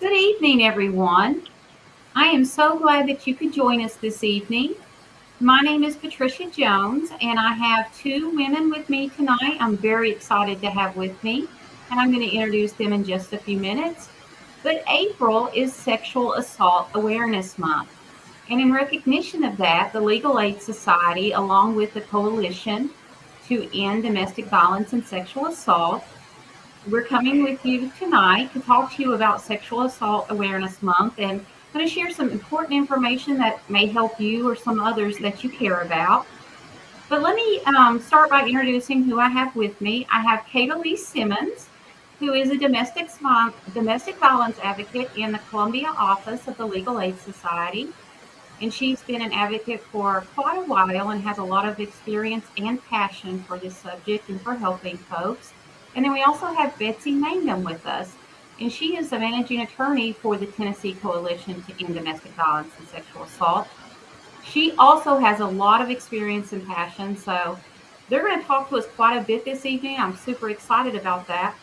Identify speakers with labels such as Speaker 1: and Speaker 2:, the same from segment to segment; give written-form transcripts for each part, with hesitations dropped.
Speaker 1: Good evening, everyone. I am so glad that you could join us this evening. My name is Patricia Jones, and I have two women with me tonight I'm very excited to have with me, and I'm going to introduce them in just a few minutes. But April is Sexual Assault Awareness Month, and in recognition of that, the Legal Aid Society, along with the Coalition to End Domestic Violence and Sexual Assault, we're coming with you tonight to talk to you about Sexual Assault Awareness Month and going to share some important information that may help you or some others that you care about. But let me start by introducing who I have with me. I have Kata Lee Simmons, who is a domestic violence advocate in the Columbia office of the Legal Aid Society. And she's been an advocate for quite a while and has a lot of experience and passion for this subject and for helping folks. And then we also have Betsy Mangum with us, and she is the managing attorney for the Tennessee Coalition to End Domestic Violence and Sexual Assault. She also has a lot of experience and passion, so they're going to talk to us quite a bit this evening. I'm super excited about that.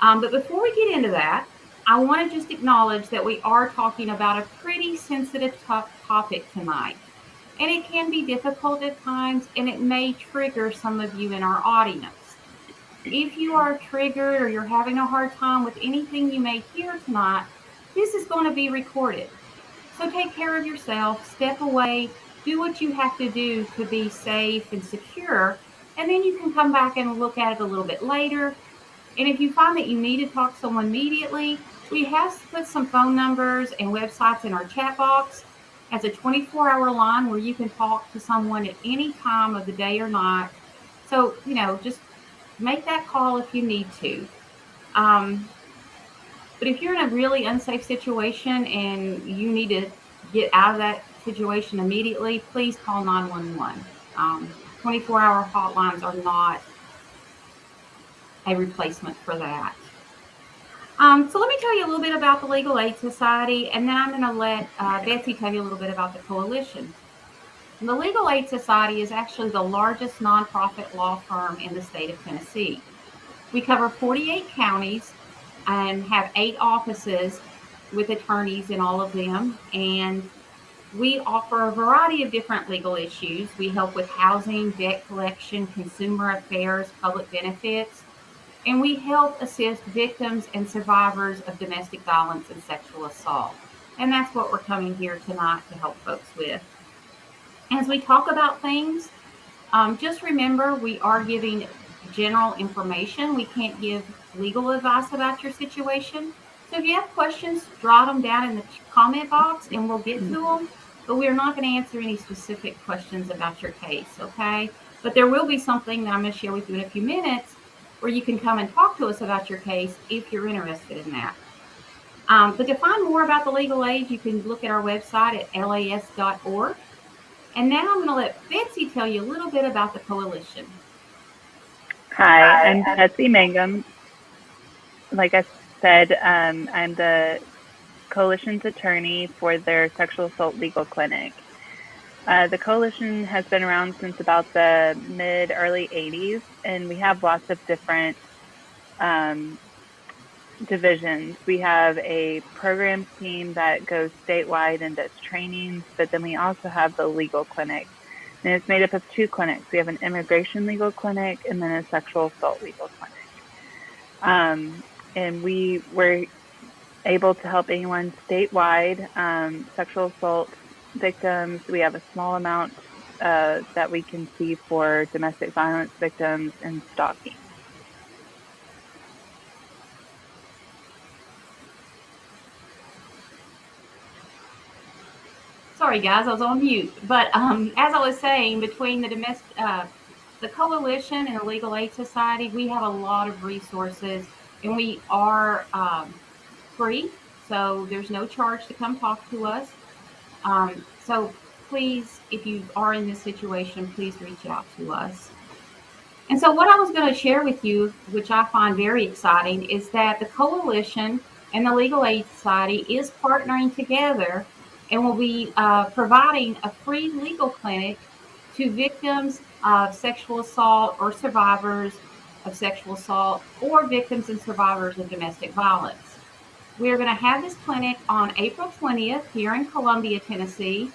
Speaker 1: But before we get into that, I want to just acknowledge that we are talking about a pretty sensitive topic tonight. And it can be difficult at times, and it may trigger some of you in our audience. If you are triggered or you're having a hard time with anything you may hear tonight, this is going to be recorded. So take care of yourself, step away, do what you have to do to be safe and secure, and then you can come back and look at it a little bit later. And if you find that you need to talk to someone immediately, we have put some phone numbers and websites in our chat box as a 24-hour line where you can talk to someone at any time of the day or night. So, just make that call if you need to. But if you're in a really unsafe situation and you need to get out of that situation immediately, please call 911. 24-hour hotlines are not a replacement for that. So let me tell you a little bit about the Legal Aid Society, and then I'm going to let Betsy tell you a little bit about the coalition. The Legal Aid Society is actually the largest nonprofit law firm in the state of Tennessee. We cover 48 counties and have 8 offices with attorneys in all of them. And we offer a variety of different legal issues. We help with housing, debt collection, consumer affairs, public benefits, and we help assist victims and survivors of domestic violence and sexual assault. And that's what we're coming here tonight to help folks with. As we talk about things, just remember we are giving general information. We can't give legal advice about your situation. So if you have questions, jot them down in the comment box and we'll get to them. But we're not going to answer any specific questions about your case, okay? But there will be something that I'm going to share with you in a few minutes where you can come and talk to us about your case if you're interested in that. But to find more about the legal aid, you can look at our website at las.org. And now I'm going to let Betsy tell you a little bit about the coalition.
Speaker 2: Hi, I'm Betsy Mangum. Like I said, I'm the coalition's attorney for their sexual assault legal clinic. The coalition has been around since about the early 80s, and we have lots of different divisions. We have a programs team that goes statewide and does trainings, but then we also have the legal clinic And it's made up of 2 clinics. We have an immigration legal clinic and then a sexual assault legal clinic. And we were able to help anyone statewide. Sexual assault victims, we have a small amount that we can see for domestic violence victims and stalking.
Speaker 1: Sorry, guys, I was on mute. But as I was saying, between the Coalition and the Legal Aid Society, we have a lot of resources, and we are free, so there's no charge to come talk to us. So please, if you are in this situation, please reach out to us. And so what I was going to share with you, which I find very exciting, is that the Coalition and the Legal Aid Society is partnering together and will be providing a free legal clinic to victims of sexual assault or survivors of sexual assault or victims and survivors of domestic violence. We're going to have this clinic on April 20th here in Columbia, Tennessee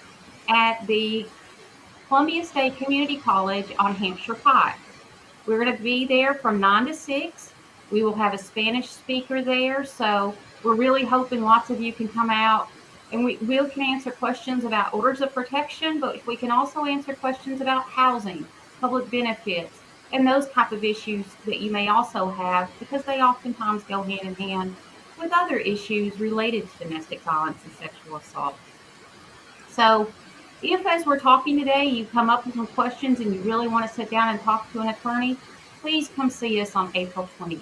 Speaker 1: at the Columbia State Community College on Hampshire Pike. We're going to be there from 9 to 6. We will have a Spanish speaker there, so we're really hoping lots of you can come out. And we can answer questions about orders of protection, but we can also answer questions about housing, public benefits, and those type of issues that you may also have, because they oftentimes go hand in hand with other issues related to domestic violence and sexual assault. So if, as we're talking today, you come up with some questions and you really want to sit down and talk to an attorney, please come see us on April 20th.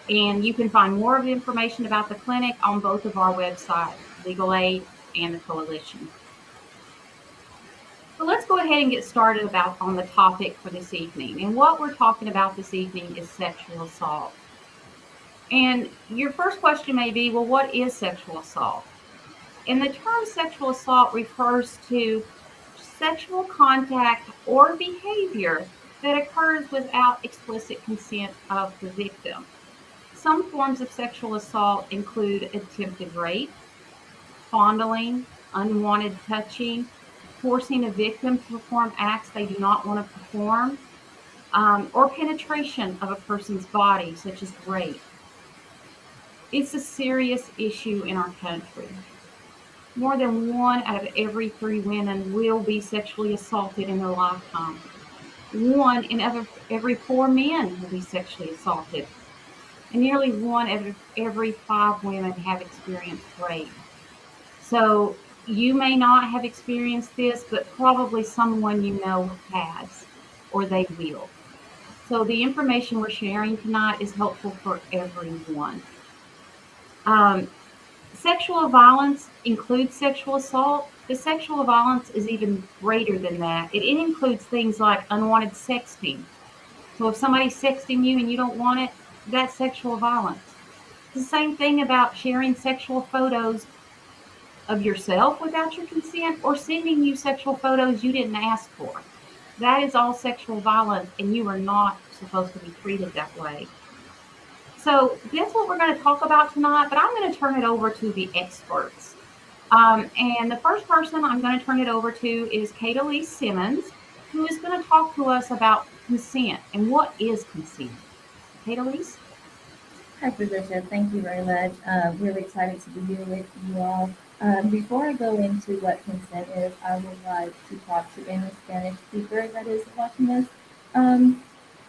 Speaker 1: And you can find more of the information about the clinic on both of our websites, Legal Aid and the Coalition. So let's go ahead and get started on the topic for this evening. And what we're talking about this evening is sexual assault. And your first question may be, well, what is sexual assault? And the term sexual assault refers to sexual contact or behavior that occurs without explicit consent of the victim. Some forms of sexual assault include attempted rape, fondling, unwanted touching, forcing a victim to perform acts they do not want to perform, or penetration of a person's body, such as rape. It's a serious issue in our country. More than 1 out of every 3 women will be sexually assaulted in their lifetime. 1 in every 4 men will be sexually assaulted. And nearly 1 out of every 5 women have experienced rape. So you may not have experienced this, but probably someone you know has, or they will. So the information we're sharing tonight is helpful for everyone. Sexual violence includes sexual assault, but sexual violence is even greater than that. It includes things like unwanted sexting. So if somebody's sexting you and you don't want it, that's sexual violence. It's the same thing about sharing sexual photos of yourself without your consent or sending you sexual photos you didn't ask for. That is all sexual violence, and you are not supposed to be treated that way. So that's what we're going to talk about tonight, but I'm going to turn it over to the experts. And the first person I'm going to turn it over to is Kate Elise Simmons, who is going to talk to us about consent and what is consent. Kate Elise?
Speaker 3: Hi, Patricia. Thank you very much. Really excited to be here with you all. Before I go into what consent is, I would like to talk to any Spanish speaker that is watching us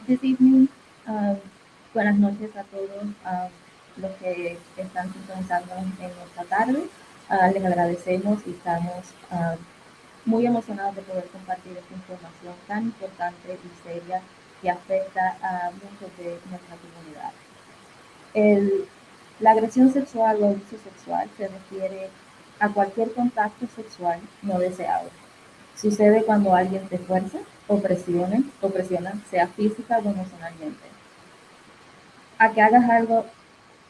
Speaker 3: this evening. Buenas noches a todos los que están sintonizándonos en esta tarde. Les agradecemos y estamos muy emocionados de poder compartir esta información tan importante y seria que afecta a muchos de nuestra comunidad. La agresión sexual o abuso sexual se refiere a cualquier contacto sexual no deseado. Sucede cuando alguien te fuerza o presiona, sea física o emocionalmente, a que hagas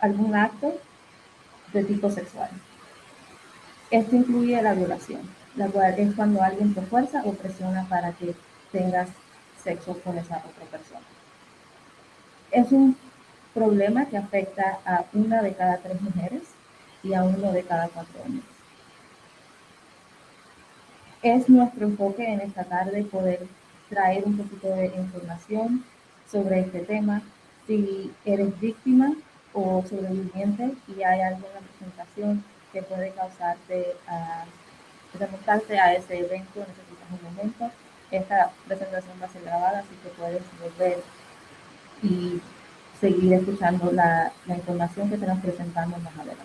Speaker 3: algún acto de tipo sexual. Esto incluye la violación, la cual es cuando alguien te fuerza o presiona para que tengas sexo con esa otra persona. Es un problema que afecta a 1 de cada 3 mujeres y a 1 de cada 4 hombres. Es nuestro enfoque en esta tarde poder traer un poquito de información sobre este tema. Si eres víctima o sobreviviente y hay alguna presentación que puede causarte remontarte a ese evento, necesitas un momento. Esta presentación va a ser grabada, así que puedes volver y seguir escuchando la información que te nos presentamos más adelante.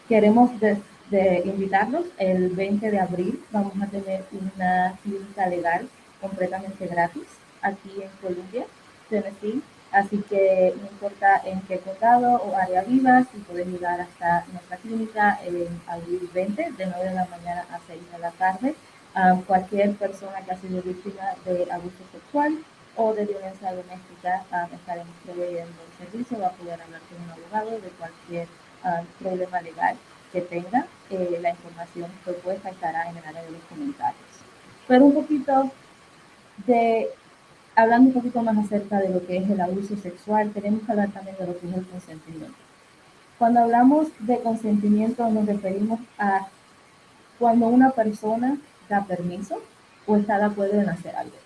Speaker 3: Queremos invitarlos el 20 de abril. Vamos a tener una clínica legal completamente gratis aquí en Columbia, Tennessee. Así que no importa en qué condado o área vivas, si puedes llegar hasta nuestra clínica en abril 20, de 9 de la mañana a 6 de la tarde. Cualquier persona que ha sido víctima de abuso sexual o de violencia doméstica, estaremos proveyendo el servicio, va a poder hablar con un abogado de cualquier problema legal que tenga. La información propuesta estará en el área de los comentarios. Pero hablando un poquito más acerca de lo que es el abuso sexual, tenemos que hablar también de lo que es el consentimiento. Cuando hablamos de consentimiento nos referimos a cuando una persona da permiso o está de acuerdo en hacer algo.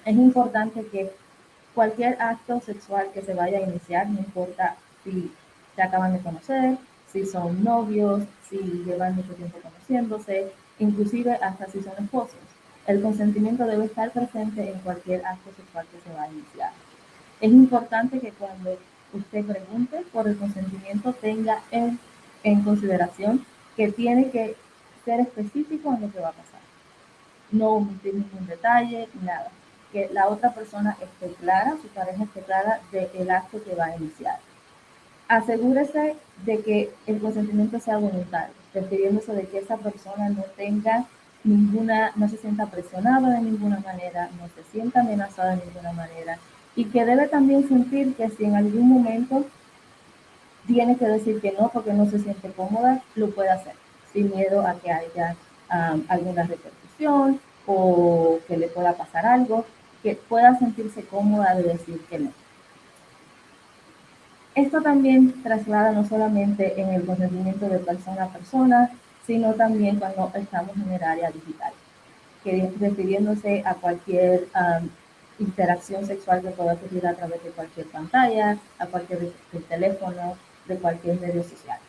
Speaker 3: Es importante que cualquier acto sexual que se vaya a iniciar, no importa si se acaban de conocer, si son novios, si llevan mucho tiempo conociéndose, inclusive hasta si son esposos. El consentimiento debe estar presente en cualquier acto sexual que se va a iniciar. Es importante que cuando usted pregunte por el consentimiento tenga en consideración que tiene que ser específico en lo que va a pasar. No omitir ningún detalle, nada. Que la otra persona esté clara, su pareja esté clara del acto que va a iniciar. Asegúrese de que el consentimiento sea voluntario, refiriéndose de que esa persona no se sienta presionada de ninguna manera, no se sienta amenazada de ninguna manera, y que debe también sentir que si en algún momento tiene que decir que no porque no se siente cómoda, lo puede hacer, sin miedo a que haya alguna repercusión o que le pueda pasar algo, que pueda sentirse cómoda de decir que no. Esto también traslada no solamente en el consentimiento de persona a persona, sino también cuando estamos en el área digital, que refiriéndose a cualquier interacción sexual que pueda ocurrir a través de cualquier pantalla, a cualquier teléfono, de cualquier medio social.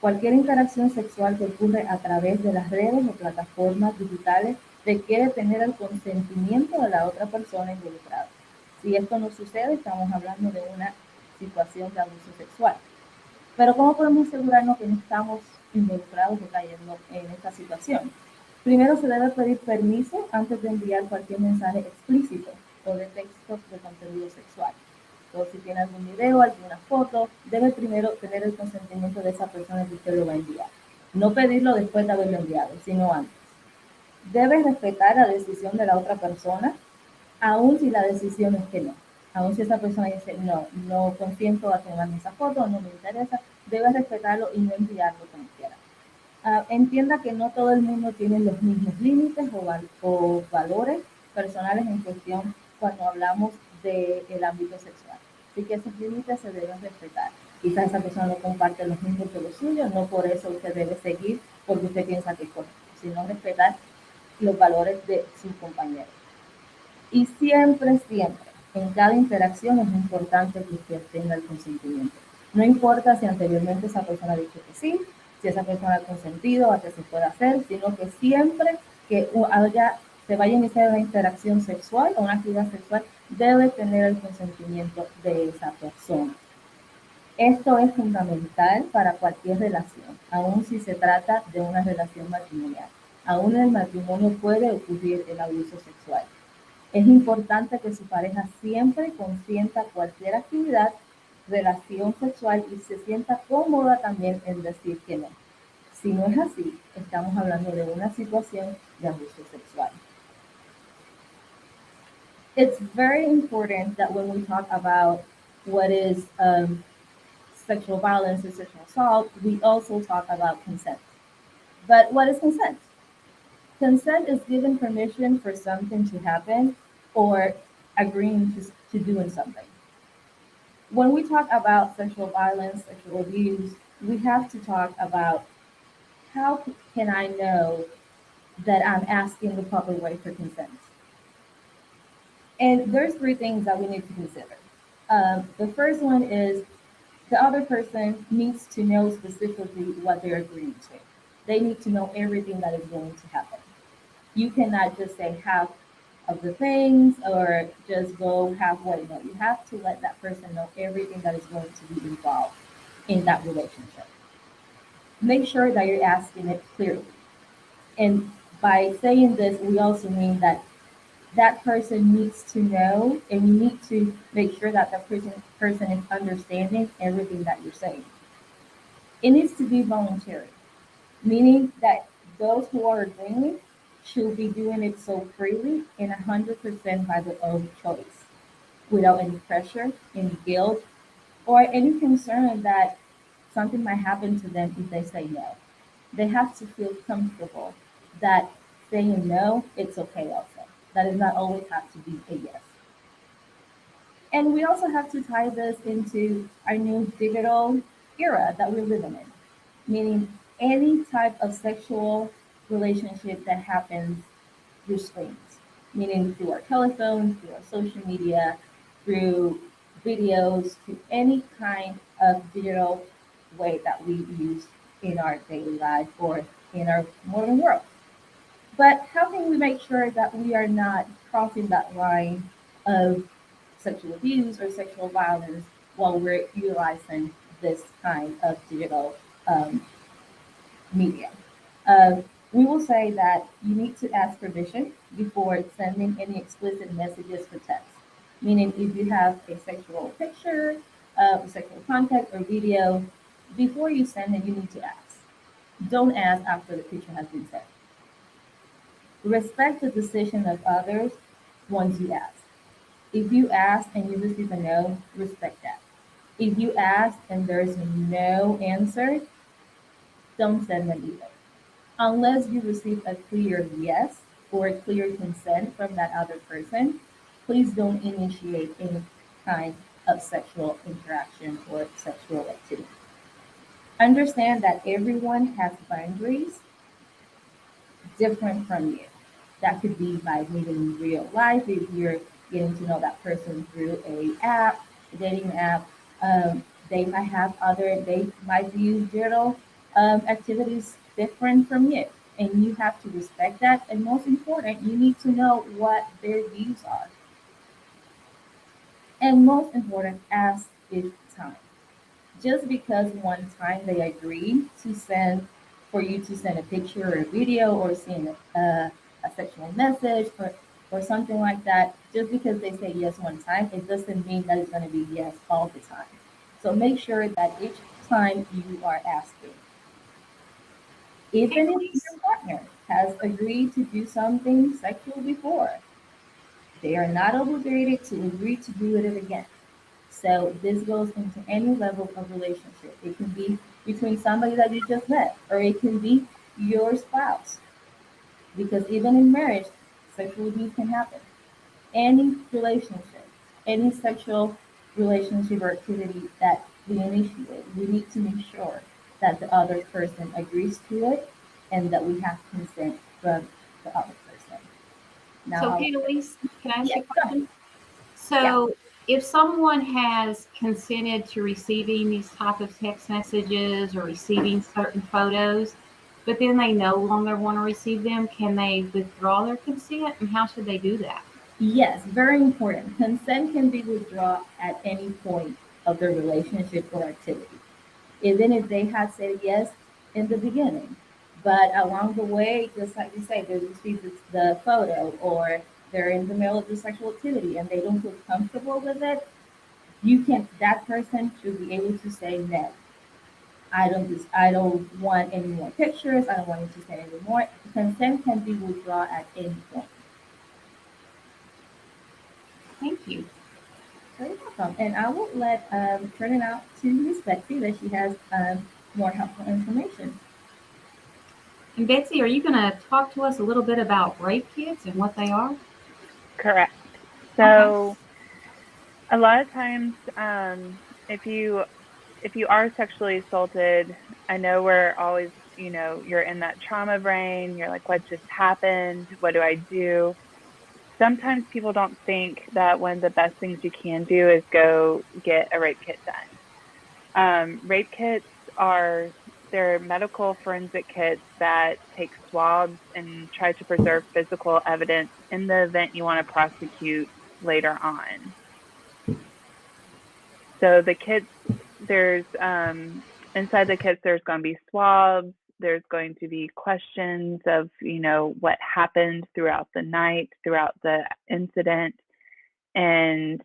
Speaker 3: Cualquier interacción sexual que ocurre a través de las redes o plataformas digitales requiere tener el consentimiento de la otra persona involucrada. Si esto no sucede, estamos hablando de una situación de abuso sexual. Pero ¿cómo podemos asegurarnos que no estamos involucrados o cayendo en esta situación? Primero se debe pedir permiso antes de enviar cualquier mensaje explícito o de textos de contenido sexual. O si tiene algún video, alguna foto, debe primero tener el consentimiento de esa persona que usted lo va a enviar. No pedirlo después de haberlo enviado, sino antes. Debe respetar la decisión de la otra persona, aun si la decisión es que no. Aun si esa persona dice, no consiento a tomarme esa foto, no me interesa, debe respetarlo y no enviarlo como quiera. Entienda que no todo el mundo tiene los mismos límites o valores personales en cuestión cuando hablamos del ámbito sexual. Así que esos límites se deben respetar. Quizás esa persona no comparte los mismos que los suyos, no por eso usted debe seguir porque usted piensa que es correcto, sino respetar los valores de sus compañeros. Y siempre, en cada interacción es importante que usted tenga el consentimiento. No importa si anteriormente esa persona ha dicho que sí, si esa persona ha consentido a que se pueda hacer, sino que siempre que se vaya a iniciar una interacción sexual o una actividad sexual, debe tener el consentimiento de esa persona. Esto es fundamental para cualquier relación, aun si se trata de una relación matrimonial. Aún en el matrimonio puede ocurrir el abuso sexual. Es importante que su pareja siempre consienta cualquier actividad, relación sexual y se sienta cómoda también en decir que no. Si no es así, estamos hablando de una situación de abuso sexual. It's very important that when we talk about what is sexual violence and sexual assault, we also talk about consent. But what is consent? Consent is given permission for something to happen or agreeing to doing something. When we talk about sexual violence, sexual abuse, we have to talk about how can I know that I'm asking the proper way for consent. And there's three things that we need to consider. The first one is the other person needs to know specifically what they're agreeing to. They need to know everything that is going to happen. You cannot just say half of the things or just go halfway. No, you have to let that person know everything that is going to be involved in that relationship. Make sure that you're asking it clearly. And by saying this, we also mean that that person needs to know, and you need to make sure that person is understanding everything that you're saying. It needs to be voluntary, meaning that those who are agreeing should be doing it so freely and 100% by their own choice, without any pressure, any guilt, or any concern that something might happen to them if they say no. They have to feel comfortable that saying no, it's okay also. That does not always have to be a yes. And we also have to tie this into our new digital era that we're living in, meaning any type of sexual relationship that happens through screens, meaning through our telephones, through our social media, through videos, through any kind of digital way that we use in our daily life or in our modern world. But how can we make sure that we are not crossing that line of sexual abuse or sexual violence while we're utilizing this kind of digital um, media? Uh, we will say that you need to ask permission before sending any explicit messages for text. Meaning, if you have a sexual picture, sexual content, or video, before you send it, you need to ask. Don't ask after the picture has been sent. Respect the decision of others once you ask. If you ask and you receive a no, respect that. If you ask and there's no answer, don't send them either. Unless you receive a clear yes or a clear consent from that other person, please don't initiate any kind of sexual interaction or sexual activity. Understand that everyone has boundaries different from you. That could be by meeting in real life if you're getting to know that person through a dating app. They might have they might view digital activities different from you, and you have to respect that. And most important, you need to know what their views are. And most important, ask if time. Just because one time they agreed to send for you to send a picture or a video or send a sexual message or something like that, just because they say yes one time, it doesn't mean that it's going to be yes all the time. So make sure that each time you are asking,
Speaker 1: Hey,
Speaker 3: even if
Speaker 1: Elise.
Speaker 3: your partner has agreed to do something sexual before, they are not obligated to agree to do it again. So this goes into any level of relationship. It can be between somebody that you just met, or it can be your spouse. Because even in marriage, sexual abuse can happen. Any relationship, any sexual relationship or activity that we initiate, we need to make sure that the other person agrees to it and that we have consent from the other person. Now,
Speaker 1: So, hey, Elise, can I ask
Speaker 3: yeah,
Speaker 1: you a
Speaker 3: go ahead.
Speaker 1: question?
Speaker 3: Yeah.
Speaker 1: So, if someone has consented to receiving these type of text messages or receiving certain photos, but then they no longer want to receive them, can they withdraw their consent? And how should they do that?
Speaker 3: Yes, very important. Consent can be withdrawn at any point of the relationship or activity, even if they had said yes in the beginning. But along the way, just like you say, they receive the photo or they're in the middle of the sexual activity and they don't feel comfortable with it, you can that person should be able to say no. I don't want any more pictures, I don't want you to say any more. Consent can be withdrawn at any point.
Speaker 1: Thank you.
Speaker 3: Very welcome. And I will turn it out to Miss Betsy that she has more helpful information.
Speaker 1: And Betsy, are you going to talk to us a little bit about rape kits and what they are?
Speaker 2: Correct.
Speaker 1: Okay.
Speaker 2: So a lot of times, if you are sexually assaulted, I know we're always you're in that trauma brain. You're like, what just happened? What do I do? Sometimes people don't think that one of the best things you can do is go get a rape kit done. Rape kits they're medical forensic kits that take swabs and try to preserve physical evidence in the event you want to prosecute later on. So the kits, there's inside the kits, there's going to be swabs. There's going to be questions of, what happened throughout the night, throughout the incident, and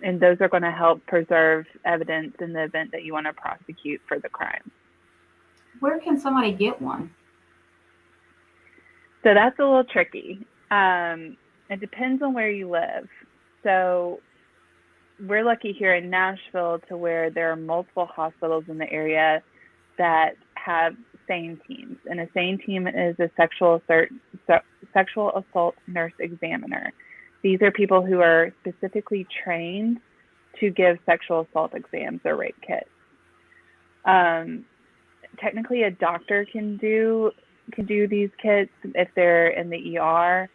Speaker 2: those are going to help preserve evidence in the event that you want to prosecute for the crime.
Speaker 1: Where can somebody get one?
Speaker 2: So that's a little tricky. It depends on where you live. So we're lucky here in Nashville to where there are multiple hospitals in the area that have SANE teams. And a SANE team is a sexual assault nurse examiner. These are people who are specifically trained to give sexual assault exams or rape kits. Technically, a doctor can do these kits if they're in the ER.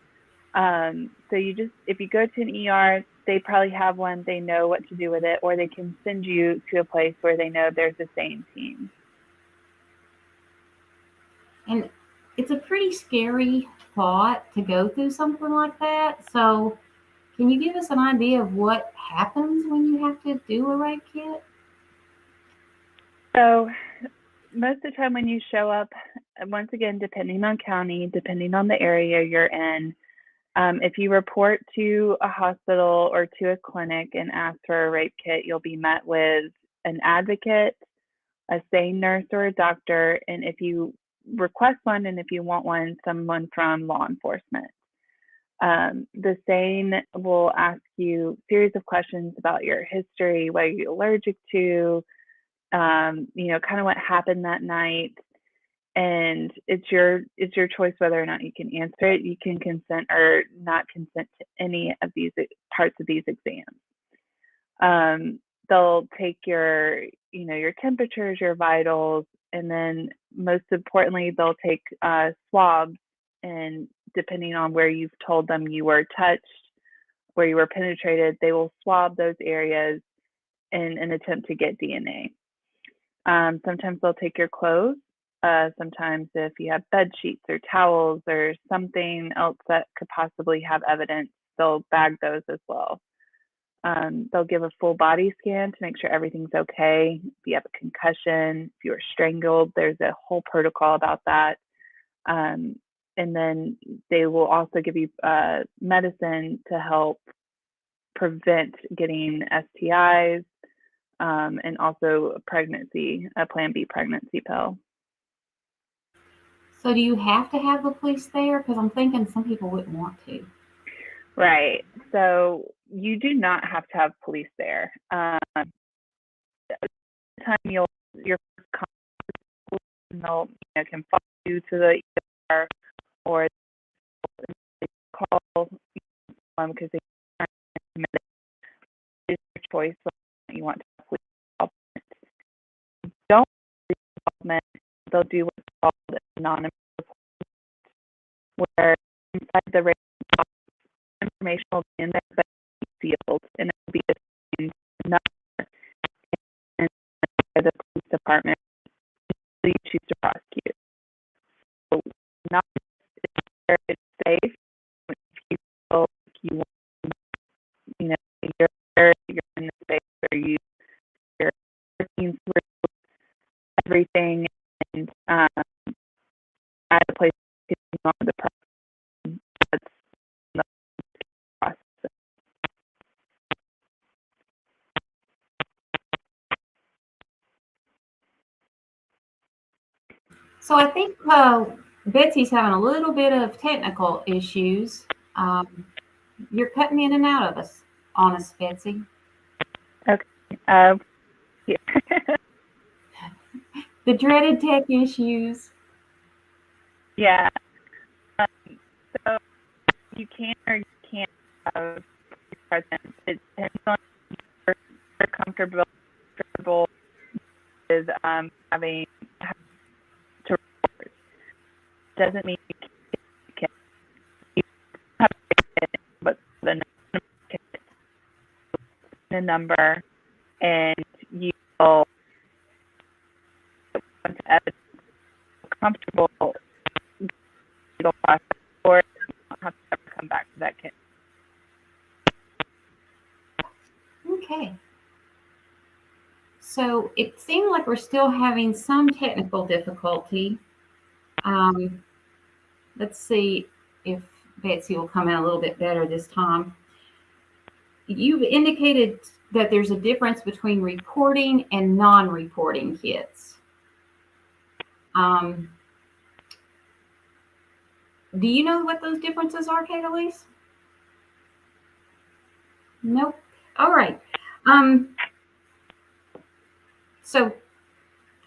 Speaker 2: So if you go to an ER, they probably have one, they know what to do with it, or they can send you to a place where they know there's a SANE team.
Speaker 1: And it's a pretty scary thought to go through something like that. So can you give us an idea of what happens when you have to do a rape kit?
Speaker 2: So most of the time when you show up, once again, depending on county, depending on the area you're in, if you report to a hospital or to a clinic and ask for a rape kit, you'll be met with an advocate, a SANE nurse or a doctor, and if you request one and if you want one, someone from law enforcement. The SANE will ask you a series of questions about your history, what you're allergic to, kind of what happened that night. And it's your choice whether or not you can answer it. You can consent or not consent to any of these parts of these exams. They'll take your temperatures, your vitals, and then most importantly, they'll take swabs. And depending on where you've told them you were touched, where you were penetrated, they will swab those areas in an attempt to get DNA. Sometimes they'll take your clothes. Sometimes if you have bed sheets or towels or something else that could possibly have evidence, they'll bag those as well. They'll give a full body scan to make sure everything's okay. If you have a concussion, if you were strangled, there's a whole protocol about that. And then they will also give you medicine to help prevent getting STIs, and also a Plan B pregnancy pill.
Speaker 1: So do you have to have the police there? Because I'm thinking some people wouldn't want to.
Speaker 2: Right. So you do not have to have police there. The time your first contact, they'll can follow you to the ER or they call because they it's your choice whether you want to have police involvement. Don't have involvement. They'll do what's called anonymous reporting, where inside the rape information will be in there, but sealed, and it will be assigned number and by the police department until you choose to prosecute. So not it's safe if you feel like you want, you're in the space where you're working through everything and at a place to continue on the process. That's the process.
Speaker 1: So I think Betsy's having a little bit of technical issues. You're cutting in and out of us on us, Betsy.
Speaker 2: Okay. Yeah.
Speaker 1: The dreaded tech issues.
Speaker 2: Yeah. So you can or you can't have presence. It depends on if you're comfortable with having doesn't mean you can have it, but the number, and you will want to evidence comfortable legal process, or you don't have to ever come back to that kit.
Speaker 1: Okay. So it seemed like we're still having some technical difficulty. Let's see if Betsy will come out a little bit better this time. You've indicated that there's a difference between reporting and non-reporting kits. Do you know what those differences are, Kate Elise? Nope. All right. So,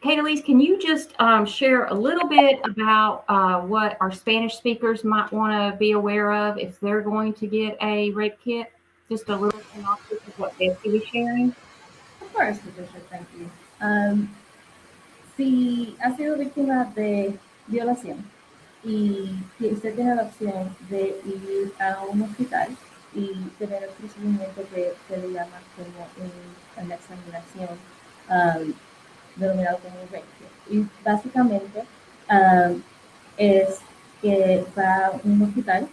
Speaker 1: Kate Elise, can you just share a little bit about what our Spanish speakers might want to be aware of if they're going to get a rape kit? Just a little synopsis of what Betsy was sharing.
Speaker 3: Of course, Patricia, thank you. Si ha sido víctima de violación y si usted tiene la opción de ir a un hospital y tener el procedimiento que se le llama como una examinación denominado como un rape kit. Y básicamente es que va a un hospital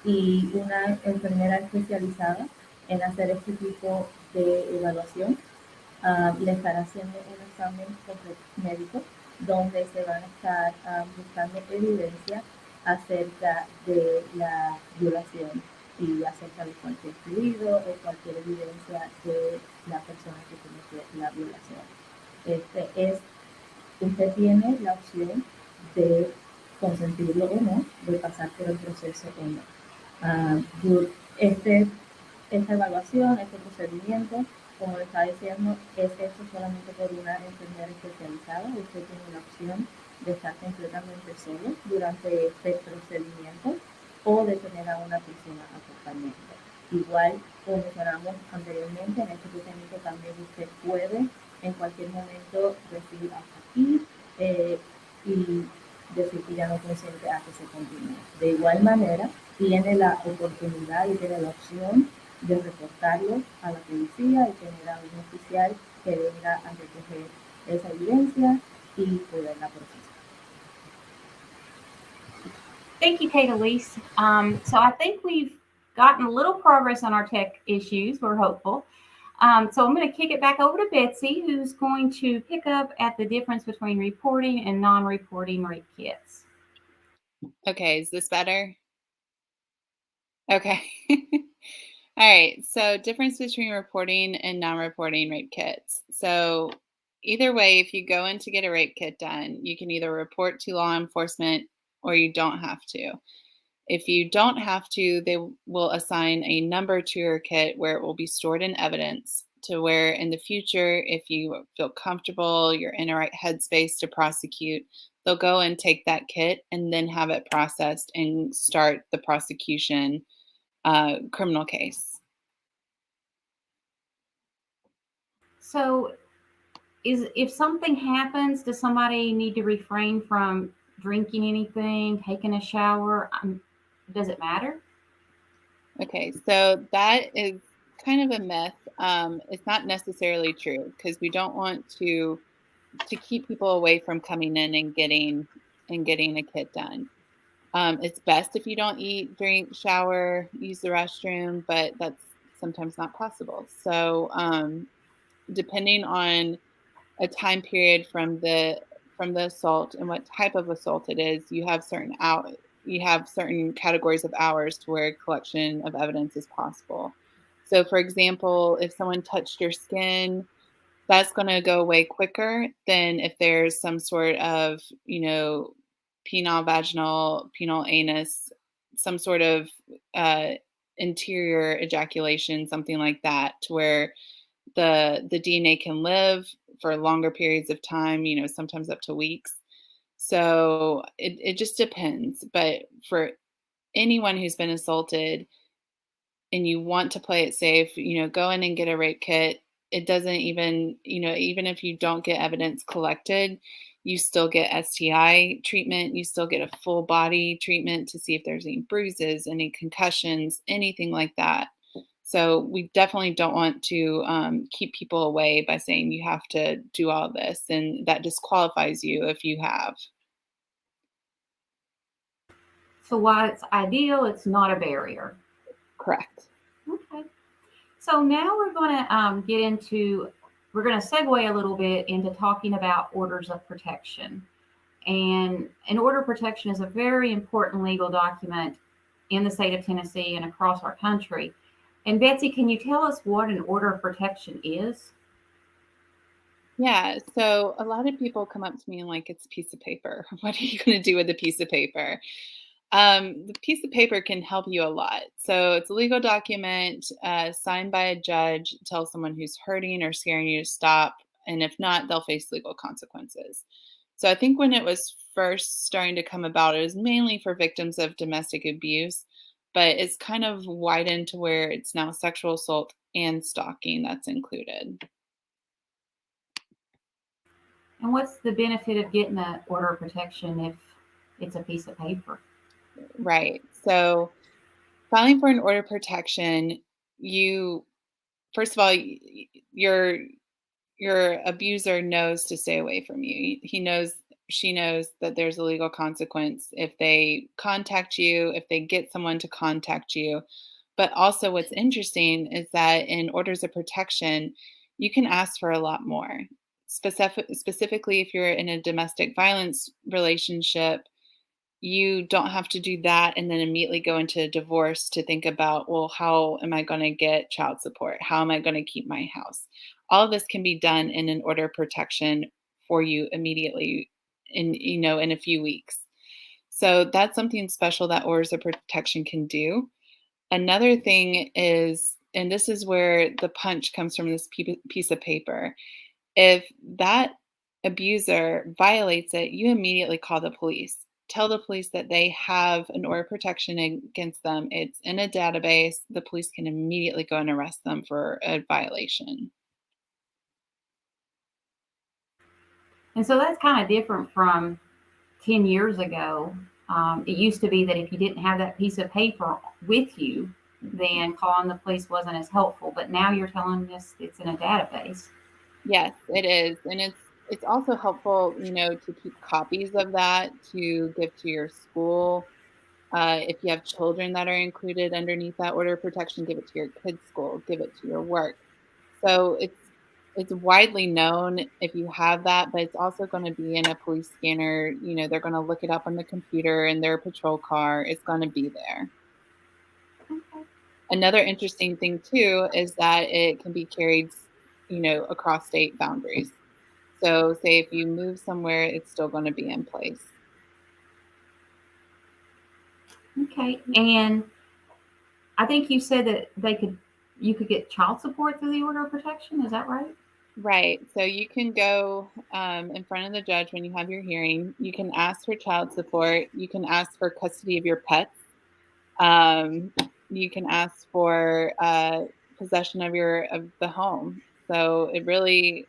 Speaker 3: y una enfermera especializada en hacer este tipo de evaluación le estará haciendo un examen médico donde se van a estar buscando evidencia acerca de la violación y acerca de cualquier fluido o cualquier evidencia de la persona que cometió la violación. Usted tiene la opción de consentirlo o no, de pasar por el proceso o no. Esta evaluación, este procedimiento, como le estaba diciendo, es hecho solamente por una enfermera especializada. Usted tiene la opción de estar completamente solo durante este procedimiento o de tener a una persona acompañante. Igual, como mencionamos anteriormente, en este procedimiento también usted puede en cualquier momento decir hasta aquí y decir que ya no consiente a que se continúe. De igual manera, tiene la oportunidad y tiene la opción de reportarlo a la policía y tener a un oficial que venga a recoger esa evidencia y poderla procesar.
Speaker 1: Thank you, Kate Elise. So I think we've gotten a little progress on our tech issues. We're hopeful. So I'm going to kick it back over to Betsy, who's going to pick up at the difference between reporting and non-reporting rape kits.
Speaker 4: Okay, is this better? Okay. All right, so difference between reporting and non-reporting rape kits. So either way, if you go in to get a rape kit done, you can either report to law enforcement or you don't have to. If you don't have to, they will assign a number to your kit where it will be stored in evidence to where in the future, if you feel comfortable, you're in a right headspace to prosecute, they'll go and take that kit and then have it processed and start the prosecution criminal case.
Speaker 1: So if something happens, does somebody need to refrain from drinking anything, taking a shower? Does it matter?
Speaker 4: Okay, so that is kind of a myth. It's not necessarily true because we don't want to keep people away from coming in and getting a kit done. It's best if you don't eat, drink, shower, use the restroom, but that's sometimes not possible. So depending on a time period from the assault and what type of assault it is, you have certain categories of hours to where collection of evidence is possible. So for example, if someone touched your skin, that's going to go away quicker than if there's some sort of, penile, vaginal, penile, anus, some sort of interior ejaculation, something like that, to where the DNA can live for longer periods of time, sometimes up to weeks. So it just depends. But for anyone who's been assaulted and you want to play it safe, go in and get a rape kit. It doesn't even, even if you don't get evidence collected, You still get STI treatment. You still get a full body treatment to see if there's any bruises, any concussions, anything like that. So we definitely don't want to keep people away by saying you have to do all this, and that disqualifies you if you have.
Speaker 1: So while it's ideal, it's not a barrier.
Speaker 4: Correct.
Speaker 1: Okay. So now we're going to we're going to segue a little bit into talking about orders of protection. And an order of protection is a very important legal document in the state of Tennessee and across our country. And Betsy, can you tell us what an order of protection is?
Speaker 4: Yeah. So a lot of people come up to me and like, it's a piece of paper. What are you going to do with a piece of paper? The piece of paper can help you a lot. So it's a legal document signed by a judge, tells someone who's hurting or scaring you to stop. And if not, they'll face legal consequences. So I think when it was first starting to come about, it was mainly for victims of domestic abuse, but it's kind of widened to where it's now sexual assault and stalking that's included.
Speaker 1: And what's the benefit of getting an order of protection if it's a piece of paper?
Speaker 4: Right. So filing for an order of protection, you first of all, your abuser knows to stay away from you. He knows, she knows that there's a legal consequence if they contact you, if they get someone to contact you. But also, what's interesting is that in orders of protection, you can ask for a lot more. Specifically, if you're in a domestic violence relationship, you don't have to do that and then immediately go into a divorce to think about, well, how am I going to get child support? How am I going to keep my house? All of this can be done in an order of protection for you immediately in a few weeks. So that's something special that orders of protection can do. Another thing is, and this is where the punch comes from this piece of paper. If that abuser violates it, you immediately call the police. Tell the police that they have an order of protection against them. It's in a database. The police can immediately go and arrest them for a violation.
Speaker 1: And so that's kind of different from 10 years ago. It used to be that if you didn't have that piece of paper with you, then calling the police wasn't as helpful. But now you're telling us it's in a database.
Speaker 4: Yes, it is. And it's also helpful, to keep copies of that to give to your school. If you have children that are included underneath that order of protection, give it to your kids' school, give it to your work. So it's widely known if you have that, but it's also going to be in a police scanner. They're going to look it up on the computer in their patrol car. It's going to be there.
Speaker 1: Okay.
Speaker 4: Another interesting thing too is that it can be carried, across state boundaries. So say if you move somewhere, it's still going to be in place.
Speaker 1: Okay. And I think you said that you could get child support through the order of protection. Is that right?
Speaker 4: Right. So you can go in front of the judge when you have your hearing. You can ask for child support. You can ask for custody of your pets. You can ask for possession of the home. So it really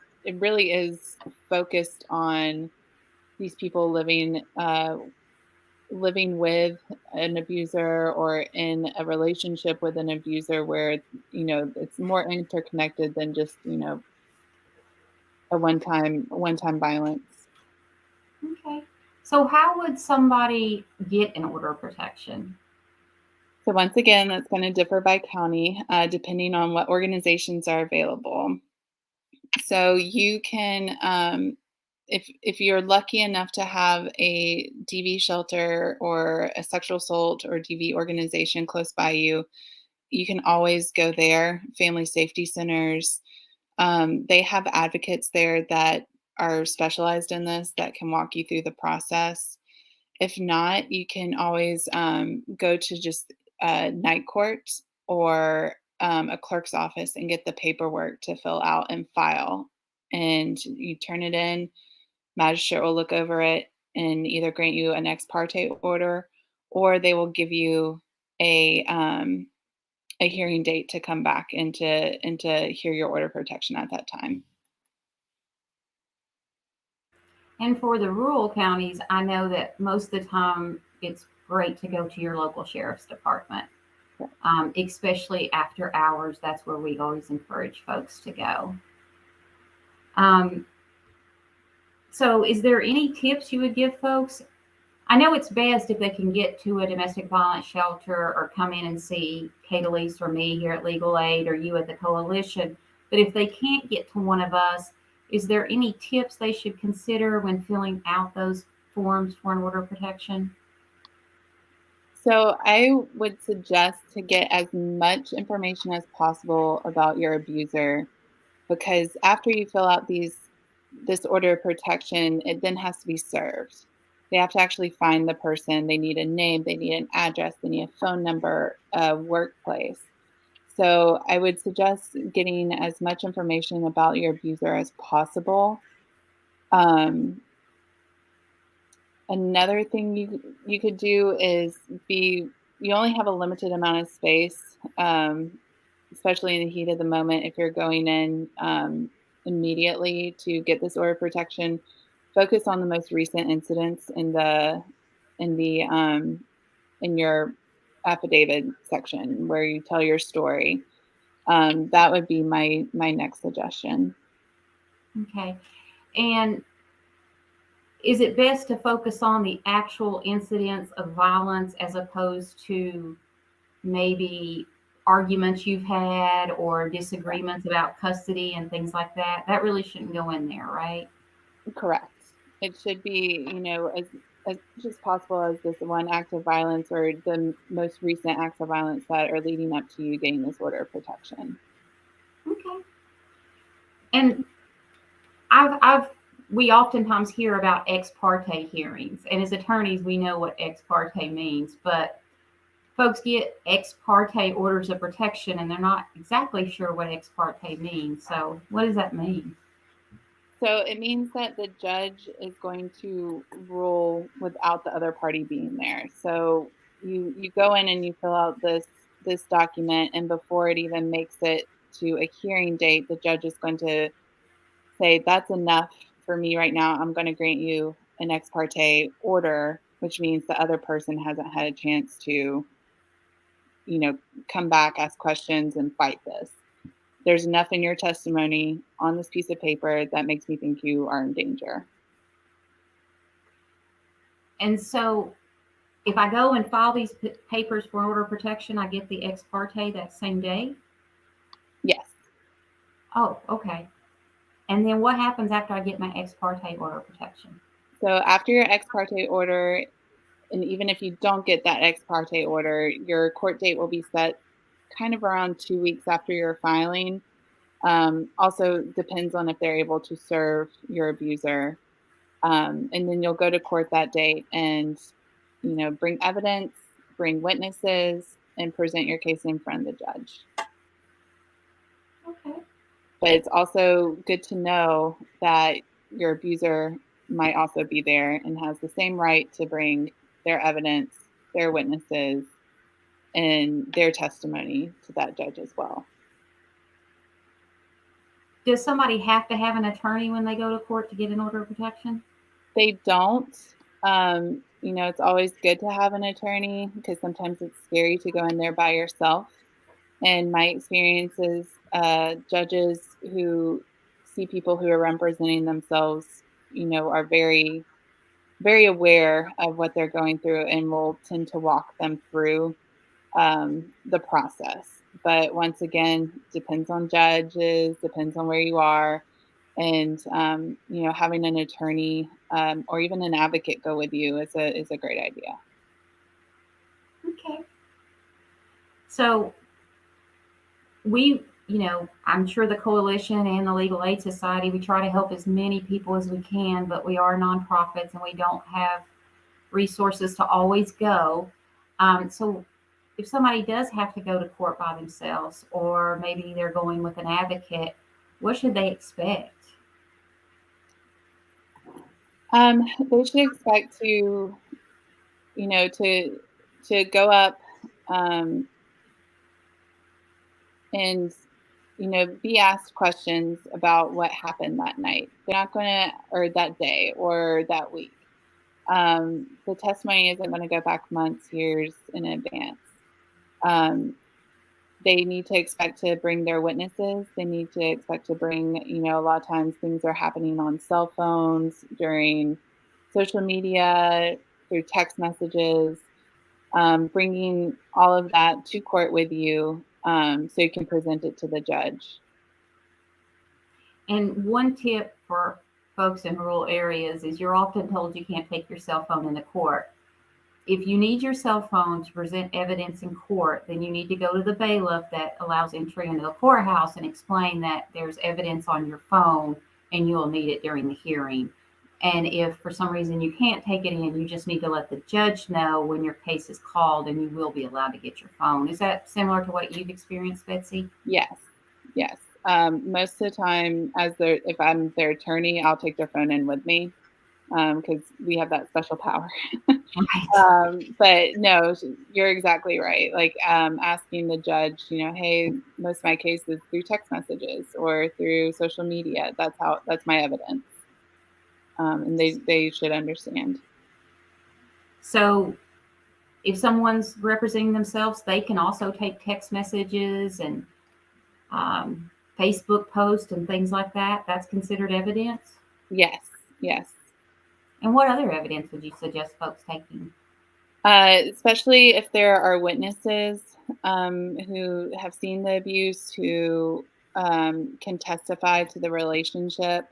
Speaker 4: is focused on these people living with an abuser or in a relationship with an abuser where it's more interconnected than just a one-time violence.
Speaker 1: Okay. So how would somebody get an order of protection?
Speaker 4: So once again, that's going to differ by county, depending on what organizations are available. So you can, if you're lucky enough to have a DV shelter or a sexual assault or DV organization close by you, you can always go there. Family safety centers, they have advocates there that are specialized in this that can walk you through the process. If not, you can always go to just night court or a clerk's office and get the paperwork to fill out and file. And you turn it in, magistrate will look over it and either grant you an ex parte order or they will give you a hearing date to come back and to hear your order of protection at that time.
Speaker 1: And for the rural counties, I know that most of the time it's great to go to your local sheriff's department, especially after hours. That's where we always encourage folks to go. So, is there any tips you would give folks? I know it's best if they can get to a domestic violence shelter or come in and see Kate Elise or me here at Legal Aid or you at the coalition. But if they can't get to one of us, is there any tips they should consider when filling out those forms for an order of protection?
Speaker 4: So I would suggest to get as much information as possible about your abuser, because after you fill out this order of protection, it then has to be served. They have to actually find the person. They need a name, they need an address, they need a phone number, a workplace. So I would suggest getting as much information about your abuser as possible. Um, Another thing you could do is you only have a limited amount of space, especially in the heat of the moment. If you're going in immediately to get this order of protection, focus on the most recent incidents in your affidavit section where you tell your story. That would be my next suggestion.
Speaker 1: Okay. And is it best to focus on the actual incidents of violence as opposed to maybe arguments you've had or disagreements about custody and things like that? That really shouldn't go in there, right?
Speaker 4: Correct. It should be, as much as possible as this one act of violence or the most recent acts of violence that are leading up to you getting this order of protection.
Speaker 1: Okay. And we oftentimes hear about ex parte hearings, and as attorneys, we know what ex parte means, but folks get ex parte orders of protection and they're not exactly sure what ex parte means. So, what does that mean?
Speaker 4: So it means that the judge is going to rule without the other party being there. So you go in and you fill out this document, and before it even makes it to a hearing date, the judge is going to say, that's enough for me right now. I'm going to grant you an ex parte order, which means the other person hasn't had a chance to, come back, ask questions, and fight this. There's enough in your testimony on this piece of paper that makes me think you are in danger.
Speaker 1: And so, if I go and file these papers for order of protection, I get the ex parte that same day?
Speaker 4: Yes.
Speaker 1: Oh, okay. And then what happens after I get my ex parte order of protection?
Speaker 4: So after your ex parte order, and even if you don't get that ex parte order, your court date will be set kind of around 2 weeks after your filing. Also depends on if they're able to serve your abuser. And then you'll go to court that date and, bring evidence, bring witnesses, and present your case in front of the judge.
Speaker 1: Okay.
Speaker 4: But it's also good to know that your abuser might also be there and has the same right to bring their evidence, their witnesses, and their testimony to that judge as well.
Speaker 1: Does somebody have to have an attorney when they go to court to get an order of protection?
Speaker 4: They don't. It's always good to have an attorney because sometimes it's scary to go in there by yourself. And my experience is judges who see people who are representing themselves, are very, very aware of what they're going through and will tend to walk them through the process. But once again, depends on judges, depends on where you are. And, having an attorney or even an advocate go with you is a great idea.
Speaker 1: Okay. So I'm sure the coalition and the Legal Aid Society, we try to help as many people as we can, but we are nonprofits and we don't have resources to always go. So if somebody does have to go to court by themselves, or maybe they're going with an advocate, what should they expect?
Speaker 4: They should expect to go up and be asked questions about what happened that night. They're not going to, or that day, or that week. The testimony isn't going to go back months, years in advance. They need to expect to bring their witnesses. They need to expect to bring, a lot of times things are happening on cell phones, during social media, through text messages, bringing all of that to court with you, so you can present it to the judge.
Speaker 1: And one tip for folks in rural areas is you're often told you can't take your cell phone into court. If you need your cell phone to present evidence in court, then you need to go to the bailiff that allows entry into the courthouse and explain that there's evidence on your phone and you'll need it during the hearing. And if for some reason you can't take it in, you just need to let the judge know when your case is called and you will be allowed to get your phone. Is that similar to what you've experienced, Betsy?
Speaker 4: Yes. Most of the time, if I'm their attorney, I'll take their phone in with me, because we have that special power.
Speaker 1: Right.
Speaker 4: But no, you're exactly right. Like, asking the judge, hey, most of my cases through text messages or through social media. That's my evidence. And they should understand.
Speaker 1: So if someone's representing themselves, they can also take text messages and Facebook posts and things like that. That's considered evidence.
Speaker 4: Yes.
Speaker 1: And what other evidence would you suggest folks taking?
Speaker 4: Especially if there are witnesses who have seen the abuse, who can testify to the relationship,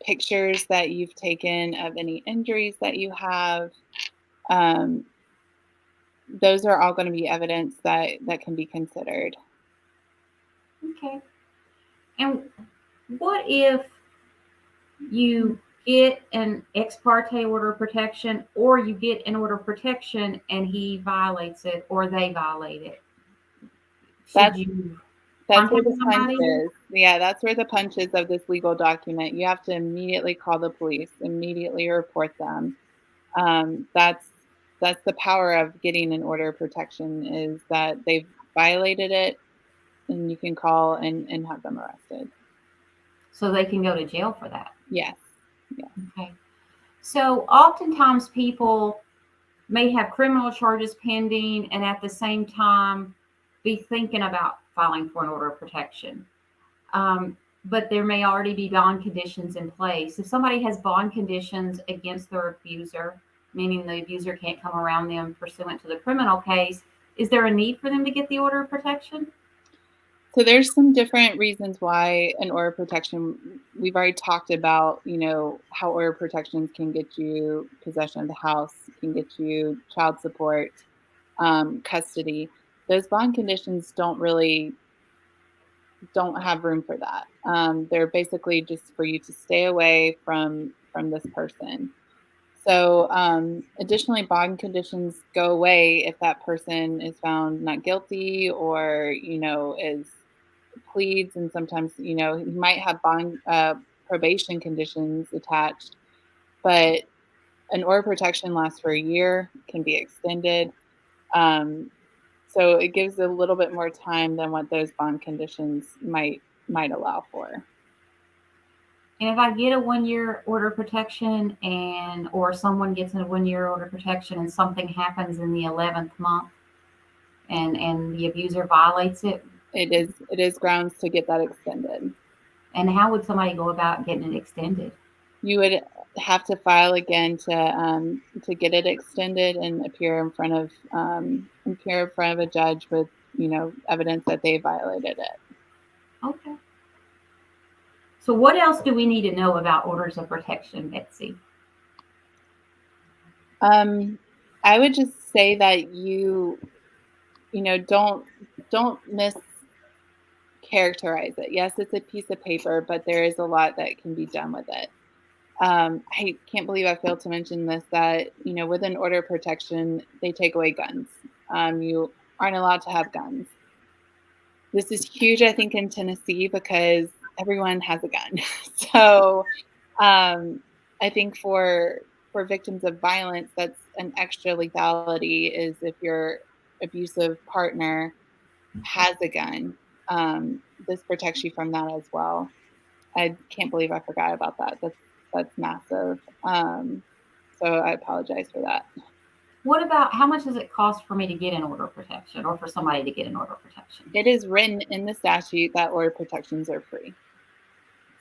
Speaker 4: pictures that you've taken of any injuries that you have. Those are all going to be evidence that can be considered.
Speaker 1: Okay. And what if you get an ex parte order of protection, or you get an order of protection and he violates it or they violate it?
Speaker 4: That's where the punch
Speaker 1: somebody?
Speaker 4: is. Yeah, that's where the punch is of this legal document. You have to immediately call the police, immediately report them. That's the power of getting an order of protection, is that they've violated it, and you can call and have them arrested.
Speaker 1: So they can go to jail for that?
Speaker 4: Yes.
Speaker 1: Yeah. Okay. So oftentimes people may have criminal charges pending and at the same time be thinking about filing for an order of protection. But there may already be bond conditions in place. If somebody has bond conditions against their abuser, meaning the abuser can't come around them pursuant to the criminal case, is there a need for them to get the order of protection?
Speaker 4: So there's some different reasons why an order of protection, we've already talked about, how order of protections can get you possession of the house, can get you child support, custody. Those bond conditions don't have room for that. They're basically just for you to stay away from this person. So additionally, bond conditions go away if that person is found not guilty, or, pleads, and sometimes, he might have bond probation conditions attached, but an order of protection lasts for a year, can be extended. So it gives a little bit more time than what those bond conditions might allow for.
Speaker 1: And if I get a 1-year order of protection or someone gets a 1-year order of protection and something happens in the 11th month and the abuser violates it,
Speaker 4: it is grounds to get that extended.
Speaker 1: And how would somebody go about getting it extended?
Speaker 4: You would have to file again to get it extended and appear in front of a judge with, evidence that they violated it.
Speaker 1: Okay. So what else do we need to know about orders of protection, Betsy?
Speaker 4: I would just say that don't mischaracterize it. Yes, it's a piece of paper, but there is a lot that can be done with it. I can't believe I failed to mention this, that, with an order of protection, they take away guns. You aren't allowed to have guns. This is huge, I think, in Tennessee, because everyone has a gun. So I think for victims of violence, that's an extra lethality, is if your abusive partner has a gun, this protects you from that as well. I can't believe I forgot about that. That's massive. So I apologize for that.
Speaker 1: What about how much does it cost for me to get an order of protection or for somebody to get an order of protection?
Speaker 4: It is written in the statute that order protections are free.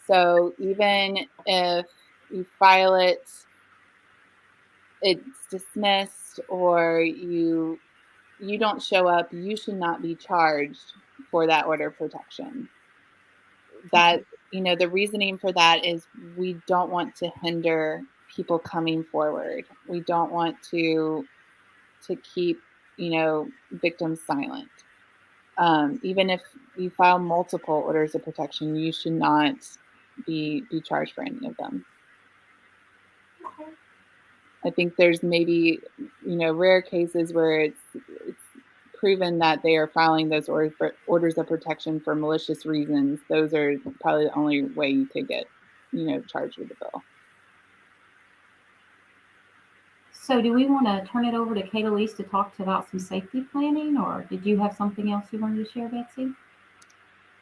Speaker 4: So even if you file it, it's dismissed, or you don't show up, you should not be charged for that order of protection. That, the reasoning for that is we don't want to hinder people coming forward. We don't want to keep, victims silent. Even if you file multiple orders of protection, you should not be charged for any of them.
Speaker 1: Okay.
Speaker 4: I think there's maybe, rare cases where it's proven that they are filing those orders of protection for malicious reasons. Those are probably the only way you could get, charged with the bill.
Speaker 1: So do we want to turn it over to Kate Elise to talk about some safety planning, or did you have something else you wanted to share, Betsy?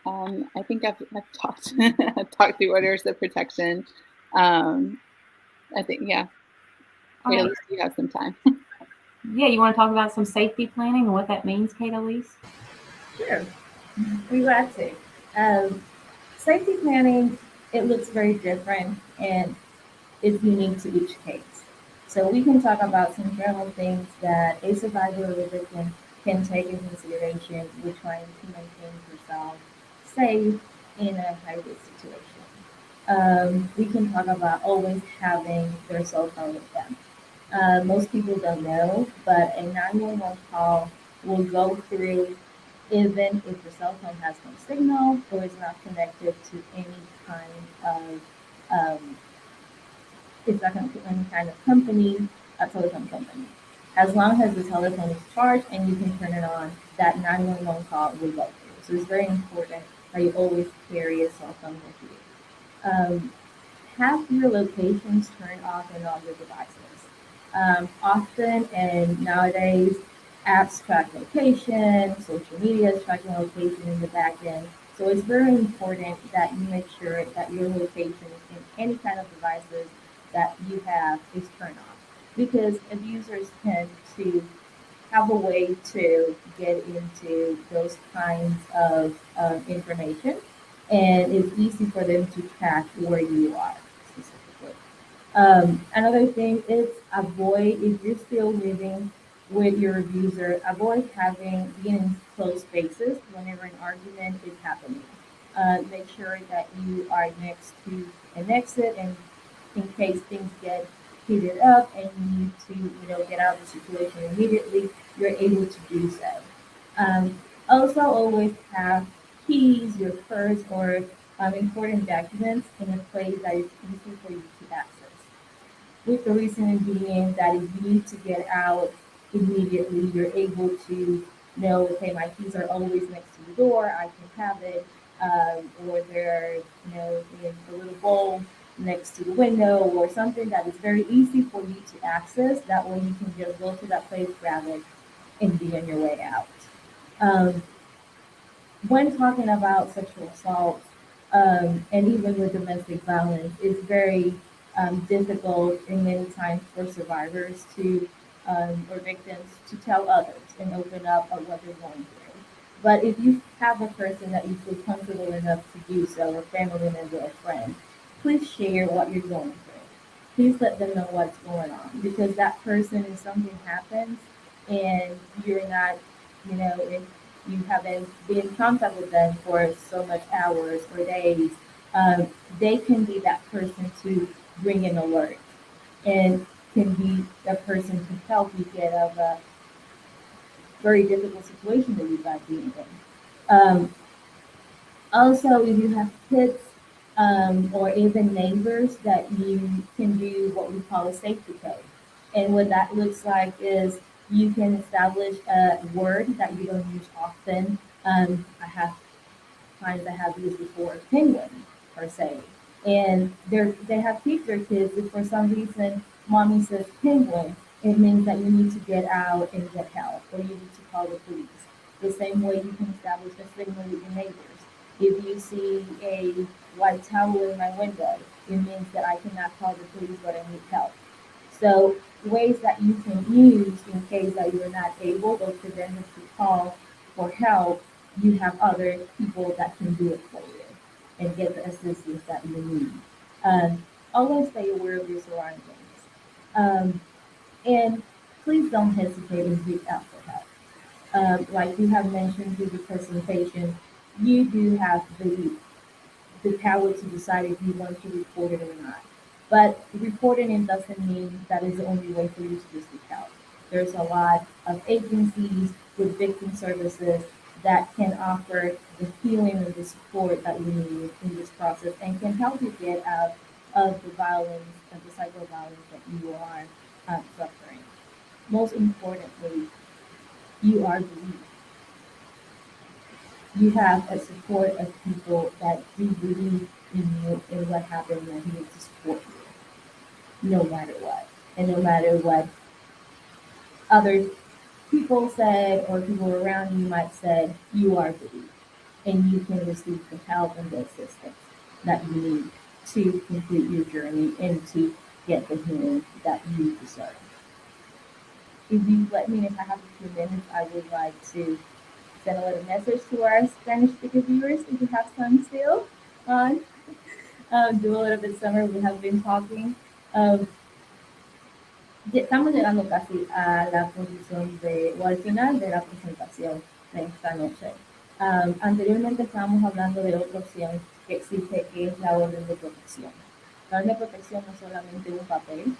Speaker 4: I think I've talked talked through orders of protection. I think, yeah.
Speaker 1: All
Speaker 4: Kate
Speaker 1: right.
Speaker 4: Elise, you have some time.
Speaker 1: Yeah, you want to talk about some safety planning and what that means, Kate Elise?
Speaker 3: Sure, we glad to. Safety planning, it looks very different and is unique to each case. So we can talk about some general things that a survivor or a victim can take into consideration when trying to maintain yourself safe in a high-risk situation. We can talk about always having their cell phone with them. Most people don't know, but a 911 call will go through even if the cell phone has no signal or is not connected to any kind of it's not connected to any kind of company, a telephone company. As long as the telephone is charged and you can turn it on, that 911 call will go through. So it's very important that you always carry a cell phone with you. Have your locations turned off in all your devices. Often and nowadays, apps track location, social media is tracking location in the back end. So it's very important that you make sure that your location in any kind of devices that you have is turned off. Because abusers tend to have a way to get into those kinds of information, and it's easy for them to track where you are specifically. Another thing is avoid, if you're still living with your abuser, avoid being in close spaces whenever an argument is happening. Make sure that you are next to an exit, and in case things get heated up and you need to, get out of the situation immediately, you're able to do so. Also, always have keys, your purse, or important documents in a place that is easy for you to access. With the reason being that if you need to get out immediately, you're able to know, okay, my keys are always next to the door, I can have it, or they're, in a little bowl next to the window or something that is very easy for you to access. That way you can just go to that place, grab it, and be on your way out. Um, when talking about sexual assault, and even with domestic violence, it's very difficult in many times for survivors to or victims to tell others and open up on what they're going through. But if you have a person that you feel comfortable enough to do so, a family member or friend, please share what you're going through. Please let them know what's going on, because that person, if something happens and you're not, if you haven't been in contact with them for so much hours or days, they can be that person to bring an alert and can be the person to help you get out of a very difficult situation that you might be in. Also, if you have kids or even neighbors, that you can do what we call a safety code. And what that looks like is you can establish a word that you don't use often. I have clients that have used before penguin per se. And they have teach their kids if for some reason mommy says penguin, it means that you need to get out and get help or you need to call the police. The same way you can establish a signal with your neighbors. If you see a white towel in my window, it means that I cannot call the police, but I need help. So ways that you can use in case that you're not able or for them to call for help, you have other people that can do it for you and get the assistance that you need. Always stay aware of your surroundings. Um, and please don't hesitate and reach out for help. Like you have mentioned through the presentation, you do have the power to decide if you want to report it or not. But reporting it doesn't mean that is the only way for you to just reach out. There's a lot of agencies with victim services that can offer the healing and the support that you need in this process and can help you get out of the violence and the cycle of violence that you are suffering. Most importantly, you are believed. You have a support of people that do believe in you and what happened and here to support you, no matter what. And no matter what other people said or people around you might say, you are believed. And you can receive the help and the assistance that you need to complete your journey and to get the healing that you deserve. If you let me, if I have a few minutes, I would like to send a little message to our Spanish speaker viewers if you have some still on. Do a little bit summer, we have been talking. Estamos llegando casi a la conclusión o al final de la presentación de esta noche. Anteriormente estábamos hablando de otra opción que existe, que es la orden de protección. La orden de protección no es solamente un papel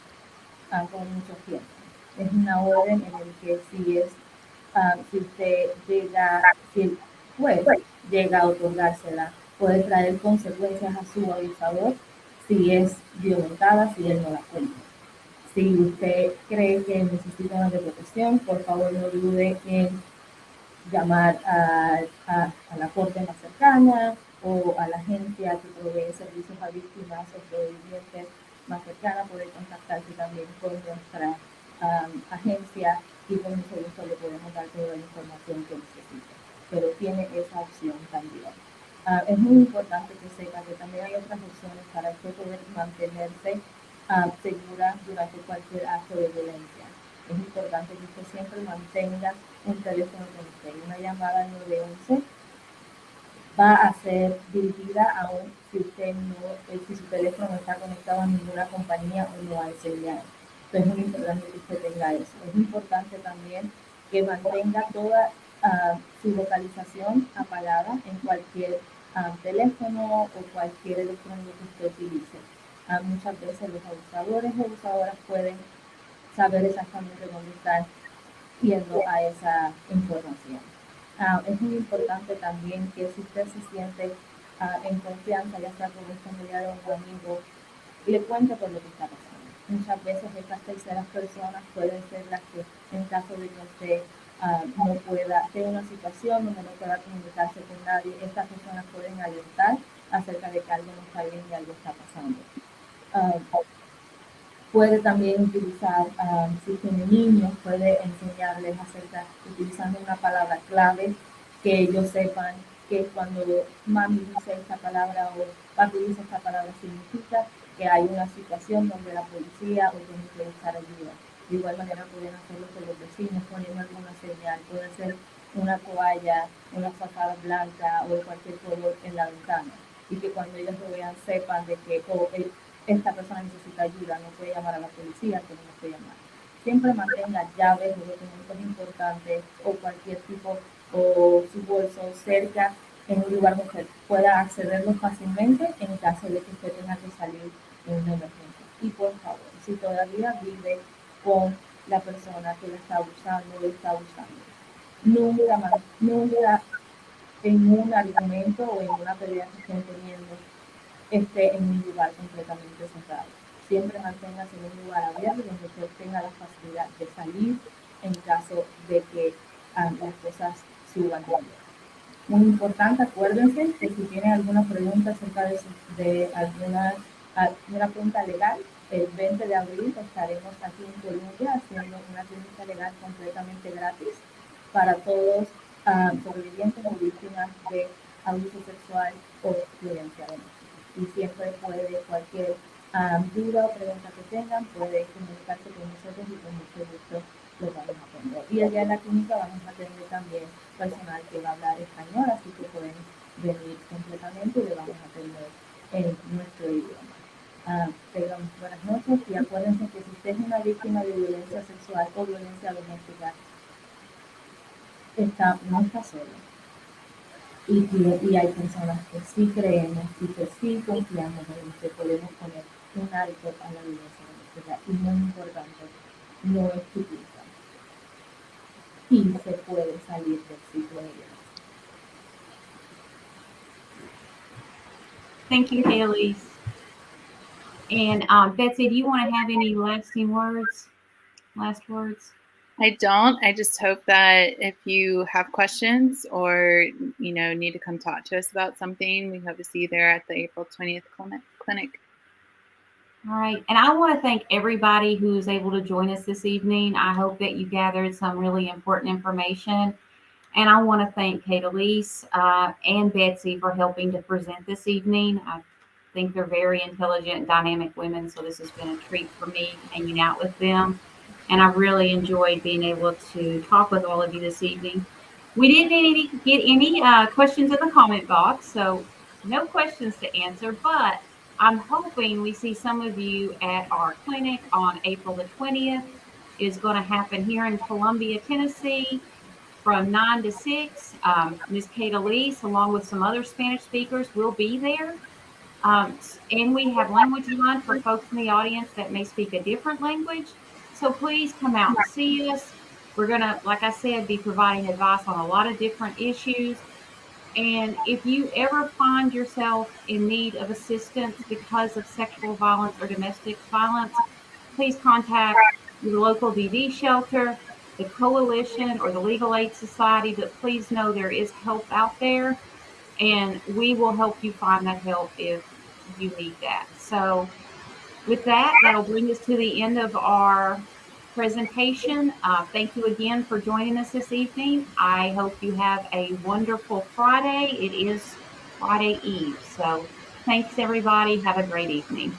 Speaker 3: con muchos tiempos. Es una orden en el que si usted llega, si el juez llega a otorgársela, puede traer consecuencias a su abusador si es violentada, si él no la cuenta. Si usted cree que necesita una de protección, por favor no dude en llamar a la corte más cercana o a la agencia que provee servicios a víctimas o sobrevivientes más cercana. Puede contactarse también con nuestra agencia y con mucho gusto le podemos dar toda la información que necesite. Pero tiene esa opción también. Es muy importante que sepa que también hay otras opciones para usted poder mantenerse segura durante cualquier acto de violencia. Es importante que usted siempre mantenga un teléfono con usted. Una llamada al 911 va a ser dirigida aún si usted si su teléfono no está conectado a ninguna compañía o no hay señal. Entonces es muy importante que usted tenga eso. Es importante también que mantenga toda su localización apagada en cualquier teléfono o cualquier electrónico que usted utilice. Muchas veces los abusadores o abusadoras pueden saber exactamente dónde están yendo a esa información. Es muy importante también que si usted se siente en confianza, ya sea con un familiar o un amigo, le cuente por lo que está pasando. Muchas veces estas terceras personas pueden ser las que, en caso de que usted no pueda, tenga una situación donde no pueda comunicarse con nadie, estas personas pueden alertar acerca de que algo no está bien y algo está pasando. Puede también utilizar, si tiene niños, puede enseñarles acerca, utilizando una palabra clave, que ellos sepan que cuando mami dice esta palabra o papi dice esta palabra significa que hay una situación donde la policía o tiene que buscar ayuda. De igual manera pueden hacerlo con los vecinos, poniendo alguna señal, puede ser una toalla, una frazada blanca o de cualquier color en la ventana. Y que cuando ellos lo vean sepan de que esta persona necesita ayuda, no puede llamar a la policía, pero no puede llamar. Siempre mantenga llaves o documentos importantes o cualquier tipo o su bolso cerca en un lugar donde pueda accederlo fácilmente en caso de que usted tenga que salir en una emergencia. Y por favor, si todavía vive con la persona que la está abusando o está abusando, nunca en un argumento o en una pelea que estén teniendo esté en un lugar completamente cerrado. Siempre manténgase en un lugar abierto donde usted tenga la facilidad de salir en caso de que las cosas suban de nivel. Muy importante, acuérdense que si tienen alguna pregunta acerca de alguna pregunta legal, el 20 de abril estaremos aquí en Colombia haciendo una clínica legal completamente gratis para todos sobrevivientes o víctimas de abuso sexual o violencia doméstica. Y siempre puede cualquier duda o pregunta que tengan, puede comunicarse con nosotros y con mucho gusto lo vamos a atender. Y allá en la clínica vamos a tener también personal que va a hablar español, así que pueden venir completamente y le vamos a atender en nuestro idioma. Buenas noches y acuérdense que si usted es una víctima de violencia sexual o violencia doméstica, no está solo. Y hay personas que sí creemos y que sí confiamos en que podemos poner un alto a la violencia doméstica. Y muy importante, no es tu culpa. Y se puede salir del ciclo de violencia.
Speaker 1: Thank you, Haley. And Betsy, do you want to have any last words?
Speaker 4: I don't. I just hope that if you have questions or, need to come talk to us about something, we hope to see you there at the April 20th clinic.
Speaker 1: All right. And I want to thank everybody who was able to join us this evening. I hope that you gathered some really important information. And I want to thank Kate Elise and Betsy for helping to present this evening. I think they're very intelligent and dynamic women, so this has been a treat for me hanging out with them. And I've really enjoyed being able to talk with all of you this evening. We didn't get any questions in the comment box, so no questions to answer, but I'm hoping we see some of you at our clinic on April the 20th. It is going to happen here in Columbia, Tennessee from 9 to 6. Ms. Kate Elise, along with some other Spanish speakers, will be there. And we have language line for folks in the audience that may speak a different language. So please come out and see us. We're going to, like I said, be providing advice on a lot of different issues. And if you ever find yourself in need of assistance because of sexual violence or domestic violence, please contact your local DV shelter, the coalition, or the Legal Aid Society. But please know there is help out there, and we will help you find that help if you need that. So with that, that'll bring us to the end of our presentation. Thank you again for joining us this evening. I hope you have a wonderful Friday. It is Friday Eve. So thanks, everybody. Have a great evening.